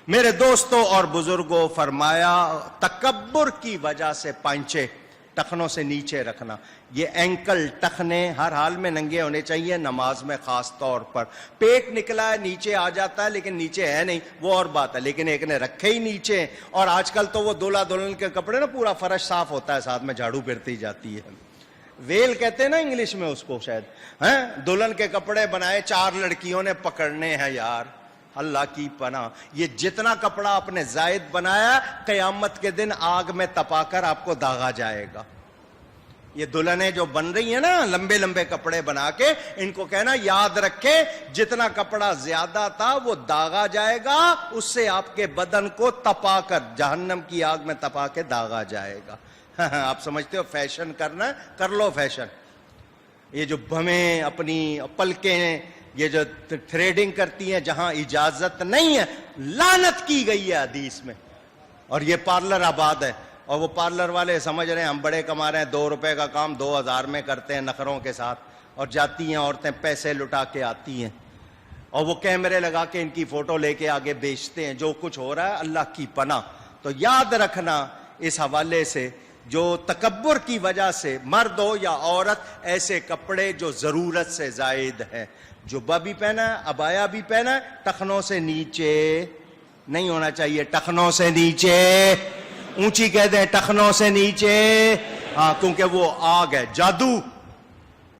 میرے دوستوں اور بزرگوں، فرمایا تکبر کی وجہ سے پانچے ٹخنوں سے نیچے رکھنا. یہ اینکل ٹخنے ہر حال میں ننگے ہونے چاہیے، نماز میں خاص طور پر. پیٹ نکلا ہے نیچے آ جاتا ہے لیکن نیچے ہے نہیں، وہ اور بات ہے، لیکن ایک نے رکھے ہی نیچے. اور آج کل تو وہ دولہا دلہن کے کپڑے نا پورا فرش صاف ہوتا ہے، ساتھ میں جھاڑو پھرتی جاتی ہے. ویل کہتے ہیں نا انگلش میں اس کو شاید. دلہن کے کپڑے بنائے 4 لڑکیوں نے پکڑنے ہیں یار، اللہ کی پناہ. یہ جتنا کپڑا آپ نے زائد بنایا قیامت کے دن آگ میں تپا کر آپ کو داغا جائے گا. یہ دلہنیں جو بن رہی ہیں نا لمبے لمبے کپڑے بنا کے، ان کو کہنا یاد رکھے جتنا کپڑا زیادہ تھا وہ داغا جائے گا، اس سے آپ کے بدن کو تپا کر جہنم کی آگ میں تپا کے داغا جائے گا. آپ سمجھتے ہو فیشن کرنا ہے؟ کر لو فیشن. یہ جو بھمیں اپنی پلکیں یہ جو تھریڈنگ کرتی ہیں جہاں اجازت نہیں ہے، لعنت کی گئی ہے حدیث میں. اور یہ پارلر آباد ہے، اور وہ پارلر والے سمجھ رہے ہیں ہم بڑے کما رہے ہیں، 2 روپے کا کام 2000 میں کرتے ہیں نخروں کے ساتھ. اور جاتی ہیں عورتیں پیسے لٹا کے آتی ہیں، اور وہ کیمرے لگا کے ان کی فوٹو لے کے آگے بیچتے ہیں. جو کچھ ہو رہا ہے اللہ کی پناہ. تو یاد رکھنا اس حوالے سے، جو تکبر کی وجہ سے مرد ہو یا عورت، ایسے کپڑے جو ضرورت سے زائد ہیں، جبہ بھی پہنا ہے، عبایا بھی پہنا ہے، ٹخنوں سے نیچے نہیں ہونا چاہیے. ٹخنوں سے نیچے، اونچی کہہ دیں ٹخنوں سے نیچے. ہاں، کیونکہ وہ آگ ہے. جادو